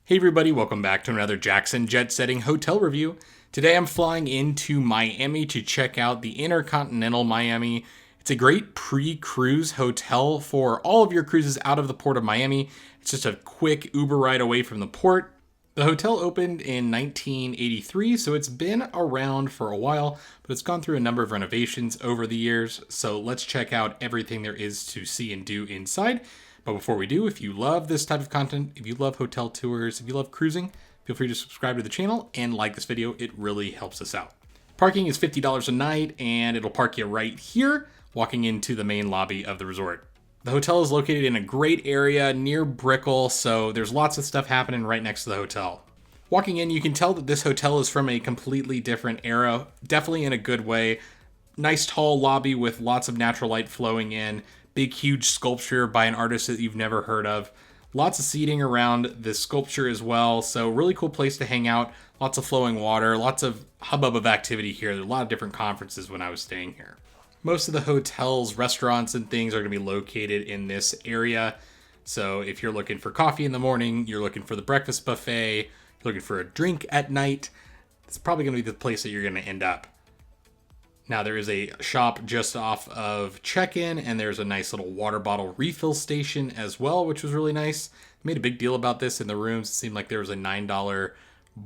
Hey everybody, welcome back to another Jackson Jetsetting hotel review. Today I'm flying into Miami to check out the Intercontinental Miami. It's a great pre-cruise hotel for all of your cruises out of the port of Miami. It's just a quick Uber ride away from the port. The hotel opened in 1983, so it's been around for a while, but it's gone through a number of renovations over the years. So let's check out everything there is to see and do inside. But before we do, if you love this type of content, if you love hotel tours, if you love cruising, feel free to subscribe to the channel and like this video. It really helps us out. Parking is $50 a night, and it'll park you right here, walking into the main lobby of the resort. The hotel is located in a great area near Brickell, so there's lots of stuff happening right next to the hotel. Walking in, you can tell that this hotel is from a completely different era, definitely in a good way. Nice tall lobby with lots of natural light flowing in. Big, huge sculpture by an artist that you've never heard of. Lots of seating around this sculpture as well. So really cool place to hang out. Lots of flowing water, lots of hubbub of activity here. There are a lot of different conferences when I was staying here. Most of the hotels, restaurants, and things are going to be located in this area. So if you're looking for coffee in the morning, you're looking for the breakfast buffet, you're looking for a drink at night, it's probably going to be the place that you're going to end up. Now there is a shop just off of check-in, and there's a nice little water bottle refill station as well, which was really nice. They made a big deal about this in the rooms. It seemed like there was a $9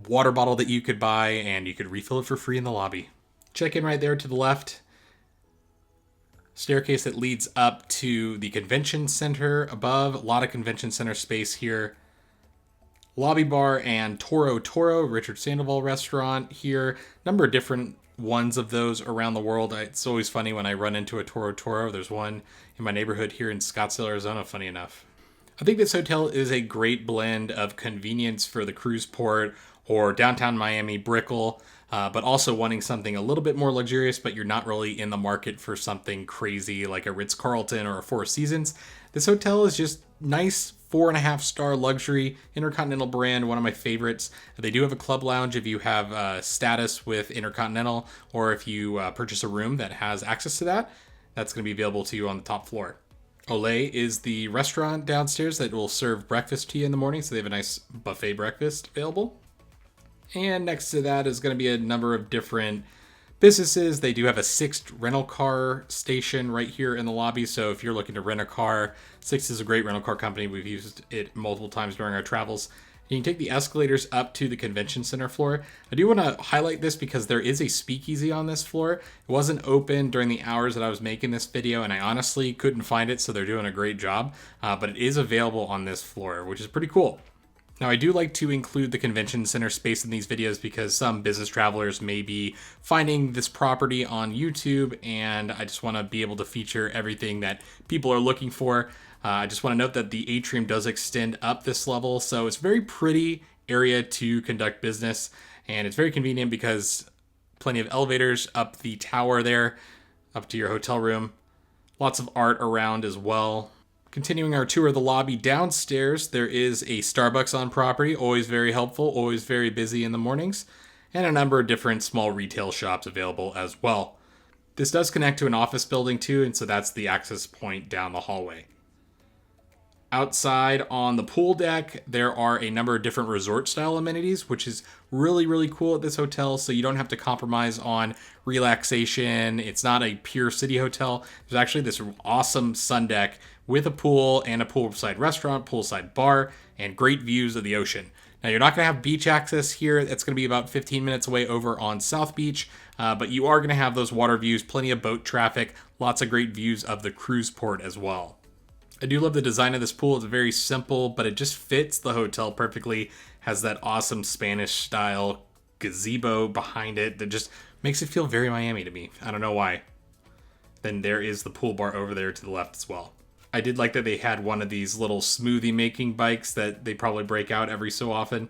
water bottle that you could buy, and you could refill it for free in the lobby. Check-in right there to the left. Staircase that leads up to the convention center above. A lot of convention center space here. Lobby bar and Toro, Richard Sandoval restaurant here. Number of different ones of those around the world. It's always funny when I run into a Toro. There's one in my neighborhood here in Scottsdale, Arizona, funny enough. I think this hotel is a great blend of convenience for the cruise port or downtown Miami, Brickell, but also wanting something a little bit more luxurious, but you're not really in the market for something crazy like a Ritz-Carlton or a Four Seasons. This hotel is just nice 4.5-star luxury Intercontinental brand, one of my favorites. They do have a club lounge if you have status with Intercontinental, or if you purchase a room that has access to that. That's going to be available to you on the top floor. Olay is the restaurant downstairs that will serve breakfast to you in the morning, so they have a nice buffet breakfast available. And next to that is going to be a number of different businesses. They do have a Sixt rental car station right here in the lobby. So if you're looking to rent a car, Sixt is a great rental car company. We've used it multiple times during our travels. You can take the escalators up to the convention center floor. I do want to highlight this because there is a speakeasy on this floor. It wasn't open during the hours that I was making this video, and I honestly couldn't find it, so they're doing a great job. But it is available on this floor, which is pretty cool. Now, I do like to include the convention center space in these videos because some business travelers may be finding this property on YouTube, and I just want to be able to feature everything that people are looking for. I just want to note that the atrium does extend up this level, so it's a very pretty area to conduct business, and it's very convenient because plenty of elevators up the tower there, up to your hotel room. Lots of art around as well. Continuing our tour of the lobby downstairs, there is a Starbucks on property, always very helpful, always very busy in the mornings, and a number of different small retail shops available as well. This does connect to an office building too, and so that's the access point down the hallway. Outside on the pool deck, there are a number of different resort-style amenities, which is really, really cool at this hotel, so you don't have to compromise on relaxation. It's not a pure city hotel. There's actually this awesome sun deck with a pool and a poolside restaurant, poolside bar, and great views of the ocean. Now, you're not going to have beach access here. That's going to be about 15 minutes away over on South Beach, but you are going to have those water views, plenty of boat traffic, lots of great views of the cruise port as well. I do love the design of this pool. It's very simple, but it just fits the hotel perfectly. Has that awesome Spanish style gazebo behind it that just makes it feel very Miami to me. I don't know why. Then there is the pool bar over there to the left as well. I did like that they had one of these little smoothie making bikes that they probably break out every so often.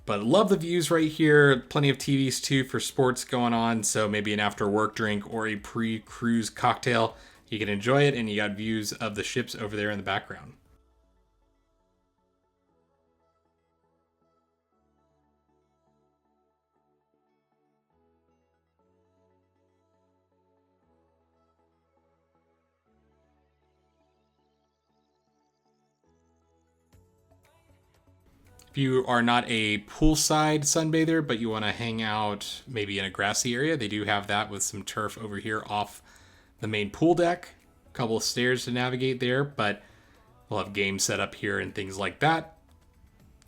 But love the views right here. Plenty of TVs too for sports going on. So maybe an after work drink or a pre-cruise cocktail. You can enjoy it, and you got views of the ships over there in the background. If you are not a poolside sunbather, but you want to hang out maybe in a grassy area, they do have that with some turf over here off the main pool deck. A couple of stairs to navigate there, but we'll have games set up here and things like that.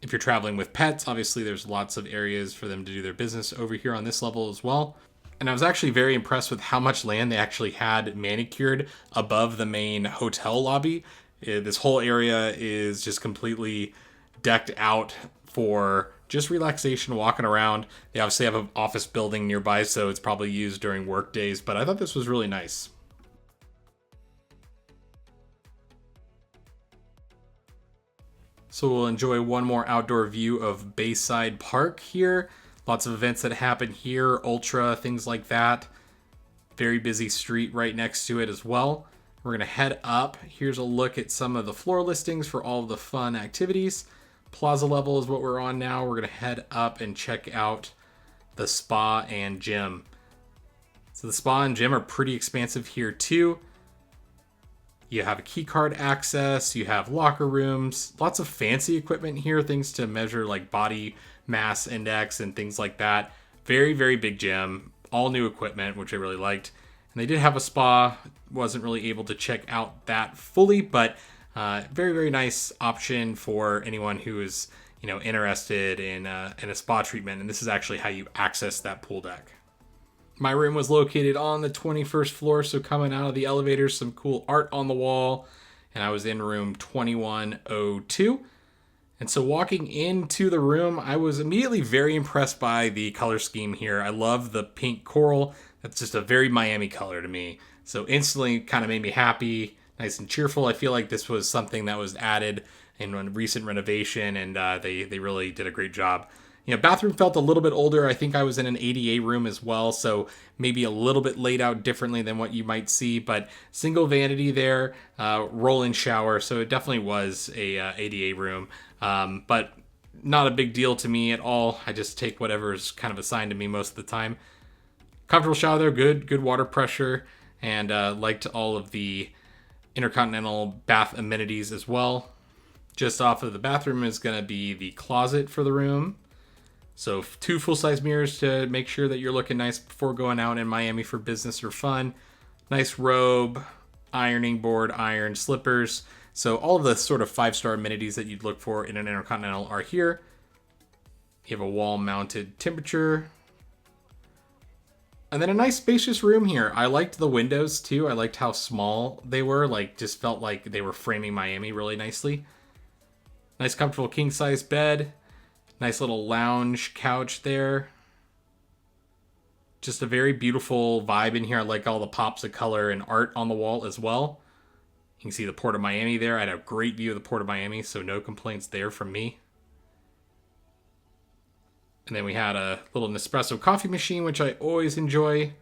If you're traveling with pets, obviously there's lots of areas for them to do their business over here on this level as well. And I was actually very impressed with how much land they actually had manicured above the main hotel lobby. This whole area is just completely decked out for just relaxation, walking around. They obviously have an office building nearby, so it's probably used during work days, but I thought this was really nice. So we'll enjoy one more outdoor view of Bayside Park here. Lots of events that happen here, Ultra, things like that. Very busy street right next to it as well. We're going to head up. Here's a look at some of the floor listings for all of the fun activities. Plaza level is what we're on now. We're going to head up and check out the spa and gym. So the spa and gym are pretty expansive here too. You have a key card access, you have locker rooms, lots of fancy equipment here, things to measure like body mass index and things like that. Very, very big gym, all new equipment, which I really liked. And they did have a spa, wasn't really able to check out that fully, but very, very nice option for anyone who is, interested in a spa treatment. And this is actually how you access that pool deck. My room was located on the 21st floor, so coming out of the elevator, some cool art on the wall, and I was in room 2102. And so walking into the room, I was immediately very impressed by the color scheme here. I love the pink coral. That's just a very Miami color to me. So instantly kind of made me happy, nice and cheerful. I feel like this was something that was added in a recent renovation, and they really did a great job. Bathroom felt a little bit older. I think I was in an ADA room as well, so maybe a little bit laid out differently than what you might see, but single vanity there, roll-in shower, so it definitely was a ADA room, but not a big deal to me at all. I just take whatever is kind of assigned to me most of the time. Comfortable shower there, good water pressure, and liked all of the Intercontinental bath amenities as well. Just off of the bathroom is going to be the closet for the room. So 2 full-size mirrors to make sure that you're looking nice before going out in Miami for business or fun. Nice robe, ironing board, iron, slippers. So all of the sort of 5-star amenities that you'd look for in an Intercontinental are here. You have a wall-mounted temperature. And then a nice spacious room here. I liked the windows too. I liked how small they were. Just felt like they were framing Miami really nicely. Nice comfortable king-size bed. Nice little lounge couch there. Just a very beautiful vibe in here. I like all the pops of color and art on the wall as well. You can see the Port of Miami there. I had a great view of the Port of Miami, so no complaints there from me. And then we had a little Nespresso coffee machine, which I always enjoy.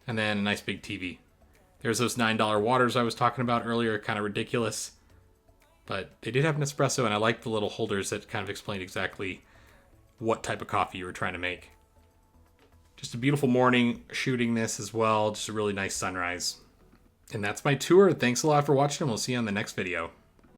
And then a nice big TV. There's those $9 waters I was talking about earlier, kind of ridiculous. But they did have an espresso, and I liked the little holders that kind of explained exactly what type of coffee you were trying to make. Just a beautiful morning shooting this as well. Just a really nice sunrise. And that's my tour. Thanks a lot for watching, and we'll see you on the next video.